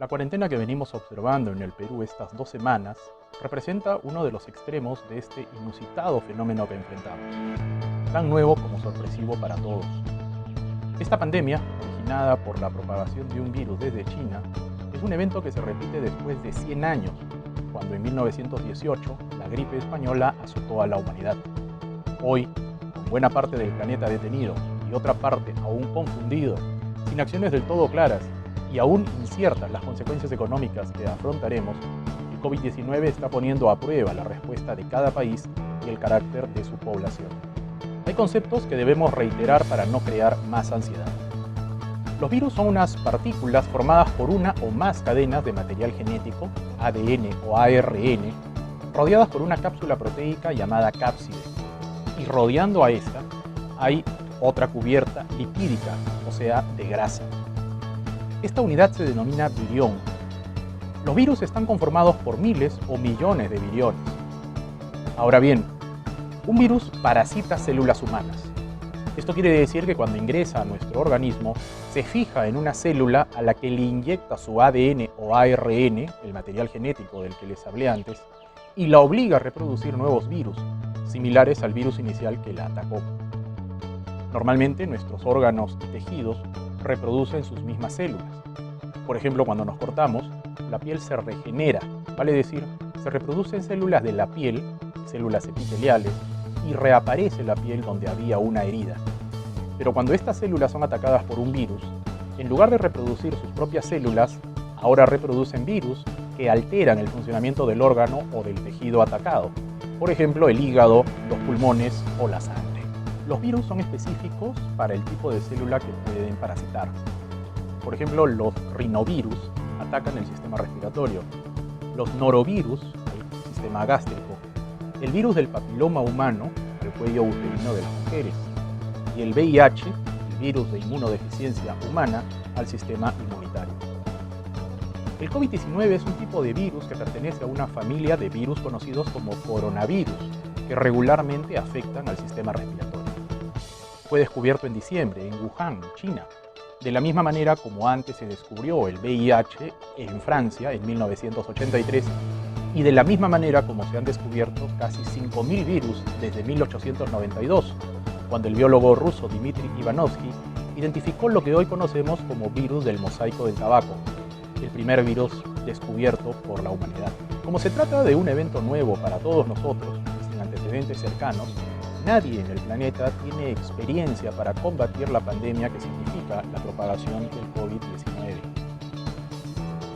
La cuarentena que venimos observando en el Perú estas 2 semanas representa uno de los extremos de este inusitado fenómeno que enfrentamos, tan nuevo como sorpresivo para todos. Esta pandemia, originada por la propagación de un virus desde China, es un evento que se repite después de 100 años, cuando en 1918 la gripe española azotó a la humanidad. Hoy, con buena parte del planeta detenido y otra parte aún confundido, sin acciones del todo claras y aún inciertas las consecuencias económicas que afrontaremos, el COVID-19 está poniendo a prueba la respuesta de cada país y el carácter de su población. Hay conceptos que debemos reiterar para no crear más ansiedad. Los virus son unas partículas formadas por una o más cadenas de material genético, ADN o ARN, rodeadas por una cápsula proteica llamada cápside. Y rodeando a esta hay otra cubierta lipídica, o sea, de grasa. Esta unidad se denomina virión. Los virus están conformados por miles o millones de viriones. Ahora bien, un virus parasita células humanas. Esto quiere decir que cuando ingresa a nuestro organismo, se fija en una célula a la que le inyecta su ADN o ARN, el material genético del que les hablé antes, y la obliga a reproducir nuevos virus, similares al virus inicial que la atacó. Normalmente, nuestros órganos y tejidos reproducen sus mismas células. Por ejemplo, cuando nos cortamos, la piel se regenera, vale decir, se reproducen células de la piel, células epiteliales, y reaparece la piel donde había una herida. Pero cuando estas células son atacadas por un virus, en lugar de reproducir sus propias células, ahora reproducen virus que alteran el funcionamiento del órgano o del tejido atacado. Por ejemplo, el hígado, los pulmones o la sangre. Los virus son específicos para el tipo de célula que pueden parasitar. Por ejemplo, los rinovirus atacan el sistema respiratorio, los norovirus al sistema gástrico, el virus del papiloma humano al cuello uterino de las mujeres y el VIH, el virus de inmunodeficiencia humana, al sistema inmunitario. El COVID-19 es un tipo de virus que pertenece a una familia de virus conocidos como coronavirus, que regularmente afectan al sistema respiratorio. Fue descubierto en diciembre en Wuhan, China, de la misma manera como antes se descubrió el VIH en Francia en 1983 y de la misma manera como se han descubierto casi 5.000 virus desde 1892, cuando el biólogo ruso Dmitry Ivanovsky identificó lo que hoy conocemos como virus del mosaico del tabaco, el primer virus descubierto por la humanidad. Como se trata de un evento nuevo para todos nosotros, sin antecedentes cercanos, nadie en el planeta tiene experiencia para combatir la pandemia que significa la propagación del COVID-19.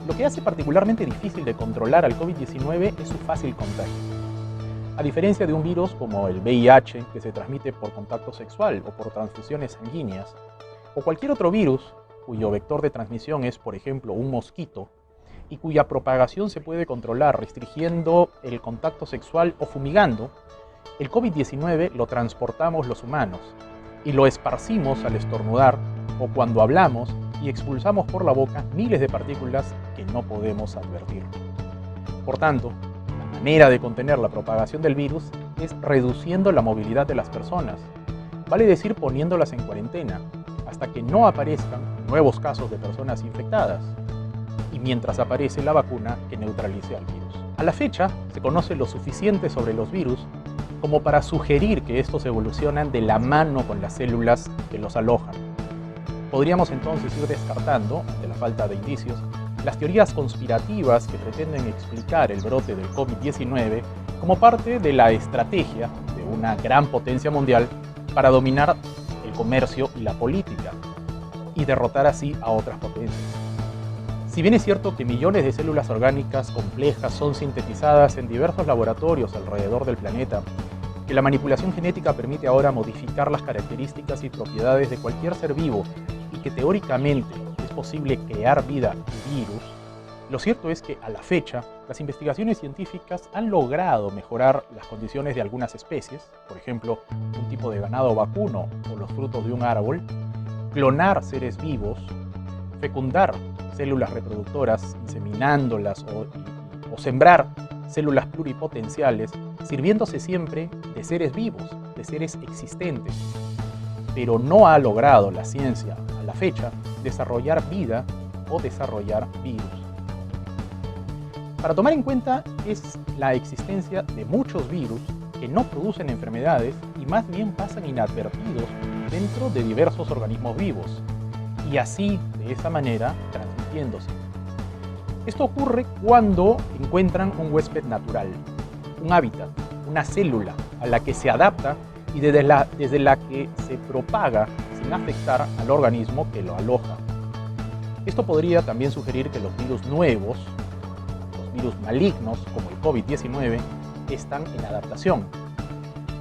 Lo que hace particularmente difícil de controlar al COVID-19 es su fácil contagio. A diferencia de un virus como el VIH, que se transmite por contacto sexual o por transfusiones sanguíneas, o cualquier otro virus cuyo vector de transmisión es, por ejemplo, un mosquito, y cuya propagación se puede controlar restringiendo el contacto sexual o fumigando, el COVID-19 lo transportamos los humanos y lo esparcimos al estornudar o cuando hablamos y expulsamos por la boca miles de partículas que no podemos advertir. Por tanto, la manera de contener la propagación del virus es reduciendo la movilidad de las personas, vale decir poniéndolas en cuarentena, hasta que no aparezcan nuevos casos de personas infectadas y mientras aparece la vacuna que neutralice al virus. A la fecha, se conoce lo suficiente sobre los virus como para sugerir que estos evolucionan de la mano con las células que los alojan. Podríamos entonces ir descartando, ante la falta de indicios, las teorías conspirativas que pretenden explicar el brote del COVID-19 como parte de la estrategia de una gran potencia mundial para dominar el comercio y la política, y derrotar así a otras potencias. Si bien es cierto que millones de células orgánicas complejas son sintetizadas en diversos laboratorios alrededor del planeta, que la manipulación genética permite ahora modificar las características y propiedades de cualquier ser vivo y que teóricamente es posible crear vida y virus, lo cierto es que a la fecha las investigaciones científicas han logrado mejorar las condiciones de algunas especies, por ejemplo, un tipo de ganado vacuno o los frutos de un árbol, clonar seres vivos, fecundar células reproductoras inseminándolas o sembrar células pluripotenciales, sirviéndose siempre de seres vivos, de seres existentes. Pero no ha logrado la ciencia, a la fecha, desarrollar vida o desarrollar virus. Para tomar en cuenta es la existencia de muchos virus que no producen enfermedades y más bien pasan inadvertidos dentro de diversos organismos vivos, y así, de esa manera, transmitiéndose. Esto ocurre cuando encuentran un huésped natural, un hábitat, una célula a la que se adapta y desde la que se propaga sin afectar al organismo que lo aloja. Esto podría también sugerir que los virus nuevos, los virus malignos como el COVID-19, están en adaptación,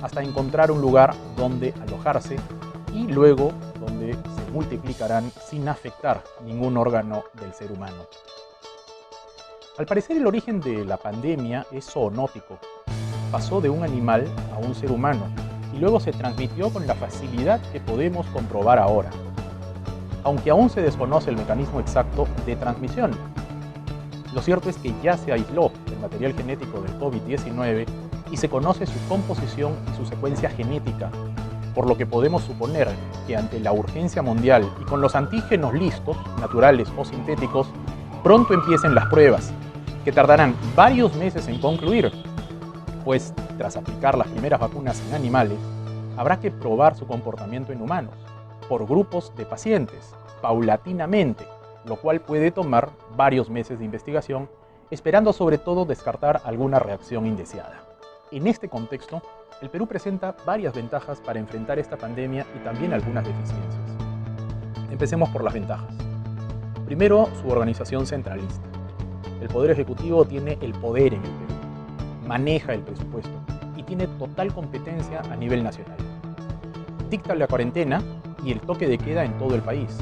hasta encontrar un lugar donde alojarse y luego donde se multiplicarán sin afectar ningún órgano del ser humano. Al parecer, el origen de la pandemia es zoonótico. Pasó de un animal a un ser humano y luego se transmitió con la facilidad que podemos comprobar ahora, aunque aún se desconoce el mecanismo exacto de transmisión. Lo cierto es que ya se aisló el material genético del COVID-19 y se conoce su composición y su secuencia genética, por lo que podemos suponer que ante la urgencia mundial y con los antígenos listos, naturales o sintéticos, pronto empiecen las pruebas, que tardarán varios meses en concluir, pues tras aplicar las primeras vacunas en animales, habrá que probar su comportamiento en humanos, por grupos de pacientes, paulatinamente, lo cual puede tomar varios meses de investigación, esperando sobre todo descartar alguna reacción indeseada. En este contexto, el Perú presenta varias ventajas para enfrentar esta pandemia y también algunas deficiencias. Empecemos por las ventajas. Primero, su organización centralista. El Poder Ejecutivo tiene el poder en el Perú, maneja el presupuesto y tiene total competencia a nivel nacional. Dicta la cuarentena y el toque de queda en todo el país,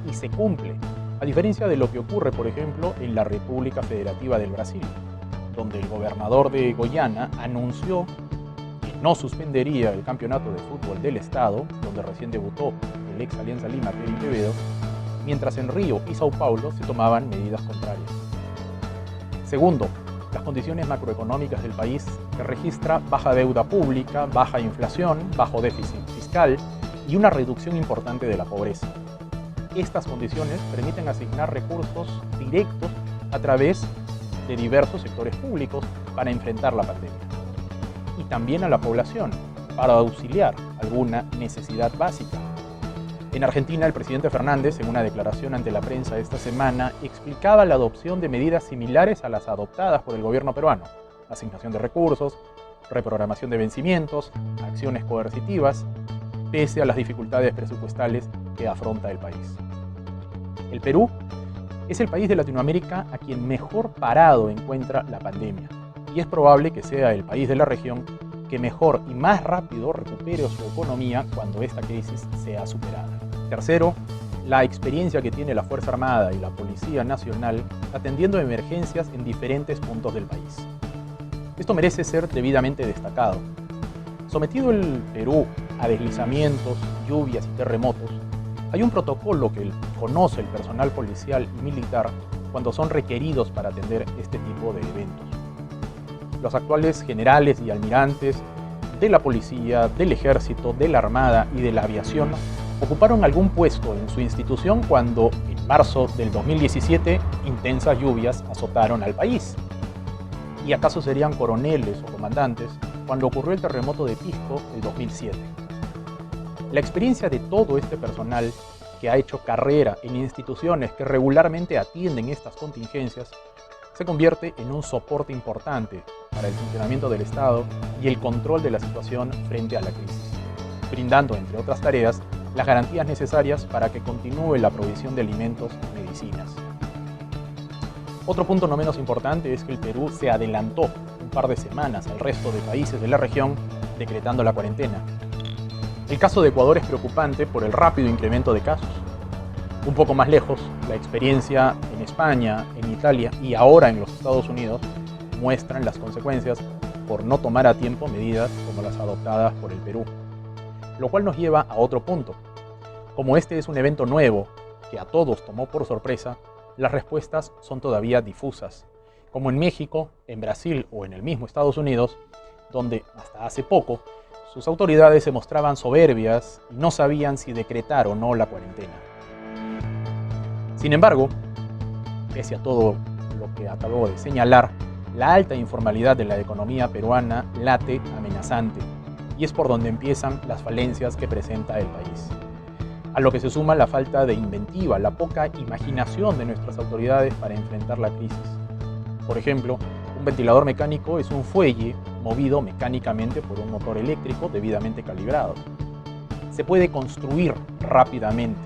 y se cumple, a diferencia de lo que ocurre, por ejemplo, en la República Federativa del Brasil, donde el gobernador de Goiânia anunció que no suspendería el campeonato de fútbol del estado, donde recién debutó el ex Alianza Lima, Kevin Quevedo, mientras en Río y Sao Paulo se tomaban medidas contrarias. Segundo, las condiciones macroeconómicas del país, que registra baja deuda pública, baja inflación, bajo déficit fiscal y una reducción importante de la pobreza. Estas condiciones permiten asignar recursos directos a través de diversos sectores públicos para enfrentar la pandemia. Y también a la población, para auxiliar alguna necesidad básica. En Argentina, el presidente Fernández, en una declaración ante la prensa esta semana, explicaba la adopción de medidas similares a las adoptadas por el gobierno peruano: asignación de recursos, reprogramación de vencimientos, acciones coercitivas, pese a las dificultades presupuestales que afronta el país. El Perú es el país de Latinoamérica a quien mejor parado encuentra la pandemia, y es probable que sea el país de la región que mejor y más rápido recupere su economía cuando esta crisis sea superada. Tercero, la experiencia que tiene la Fuerza Armada y la Policía Nacional atendiendo emergencias en diferentes puntos del país. Esto merece ser debidamente destacado. Sometido el Perú a deslizamientos, lluvias y terremotos, hay un protocolo que conoce el personal policial y militar cuando son requeridos para atender este tipo de eventos. Los actuales generales y almirantes de la policía, del ejército, de la armada y de la aviación ocuparon algún puesto en su institución cuando, en marzo del 2017, intensas lluvias azotaron al país. ¿Y acaso serían coroneles o comandantes cuando ocurrió el terremoto de Pisco el 2007? La experiencia de todo este personal que ha hecho carrera en instituciones que regularmente atienden estas contingencias se convierte en un soporte importante para el funcionamiento del Estado y el control de la situación frente a la crisis, brindando, entre otras tareas, las garantías necesarias para que continúe la provisión de alimentos y medicinas. Otro punto no menos importante es que el Perú se adelantó un par de semanas al resto de países de la región decretando la cuarentena. El caso de Ecuador es preocupante por el rápido incremento de casos. Un poco más lejos, la experiencia en España, en Italia y ahora en los Estados Unidos muestran las consecuencias por no tomar a tiempo medidas como las adoptadas por el Perú. Lo cual nos lleva a otro punto. Como este es un evento nuevo que a todos tomó por sorpresa, las respuestas son todavía difusas, como en México, en Brasil o en el mismo Estados Unidos, donde hasta hace poco sus autoridades se mostraban soberbias y no sabían si decretar o no la cuarentena. Sin embargo, pese a todo lo que acabo de señalar, la alta informalidad de la economía peruana late amenazante, y es por donde empiezan las falencias que presenta el país. A lo que se suma la falta de inventiva, la poca imaginación de nuestras autoridades para enfrentar la crisis. Por ejemplo, un ventilador mecánico es un fuelle movido mecánicamente por un motor eléctrico debidamente calibrado. Se puede construir rápidamente,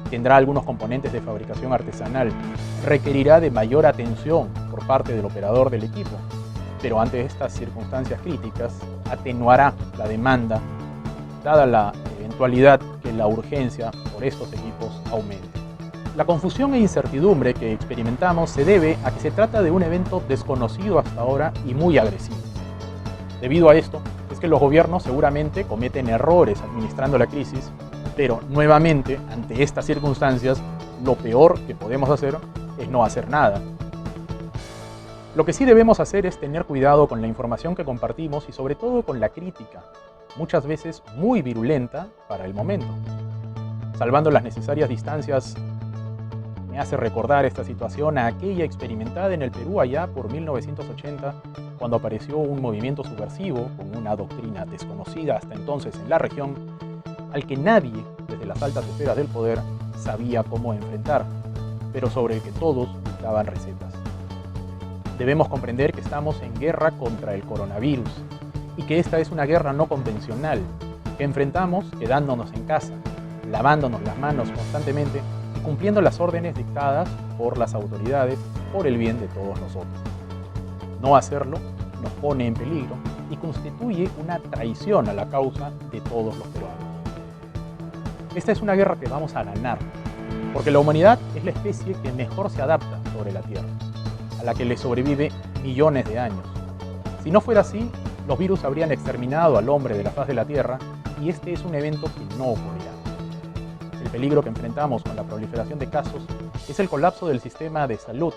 tendrá algunos componentes de fabricación artesanal, requerirá de mayor atención por parte del operador del equipo, pero ante estas circunstancias críticas atenuará la demanda, dada la eventualidad que la urgencia por estos equipos aumente. La confusión e incertidumbre que experimentamos se debe a que se trata de un evento desconocido hasta ahora y muy agresivo. Debido a esto, es que los gobiernos seguramente cometen errores administrando la crisis, pero nuevamente, ante estas circunstancias, lo peor que podemos hacer es no hacer nada. Lo que sí debemos hacer es tener cuidado con la información que compartimos y sobre todo con la crítica, muchas veces muy virulenta para el momento. Salvando las necesarias distancias, me hace recordar esta situación a aquella experimentada en el Perú allá por 1980, cuando apareció un movimiento subversivo con una doctrina desconocida hasta entonces en la región, al que nadie, desde las altas esferas del poder, sabía cómo enfrentar, pero sobre el que todos daban recetas. Debemos comprender que estamos en guerra contra el coronavirus y que esta es una guerra no convencional, que enfrentamos quedándonos en casa, lavándonos las manos constantemente y cumpliendo las órdenes dictadas por las autoridades por el bien de todos nosotros. No hacerlo nos pone en peligro y constituye una traición a la causa de todos los peruanos. Esta es una guerra que vamos a ganar, porque la humanidad es la especie que mejor se adapta sobre la Tierra, a la que le sobrevive millones de años. Si no fuera así, los virus habrían exterminado al hombre de la faz de la Tierra y este es un evento que no ocurrirá. El peligro que enfrentamos con la proliferación de casos es el colapso del sistema de salud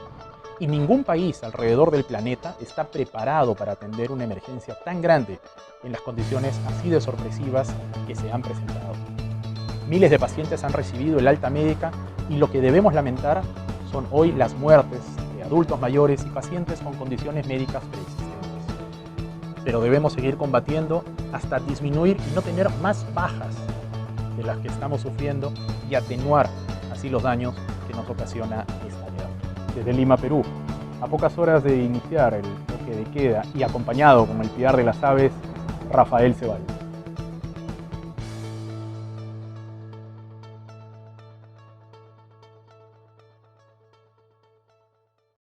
y ningún país alrededor del planeta está preparado para atender una emergencia tan grande en las condiciones así de sorpresivas que se han presentado. Miles de pacientes han recibido el alta médica y lo que debemos lamentar son hoy las muertes de adultos mayores y pacientes con condiciones médicas preexistentes. Pero debemos seguir combatiendo hasta disminuir y no tener más bajas de las que estamos sufriendo y atenuar así los daños que nos ocasiona esta guerra. Desde Lima, Perú, a pocas horas de iniciar el toque de queda y acompañado con el piar de las aves, Rafael Ceballos.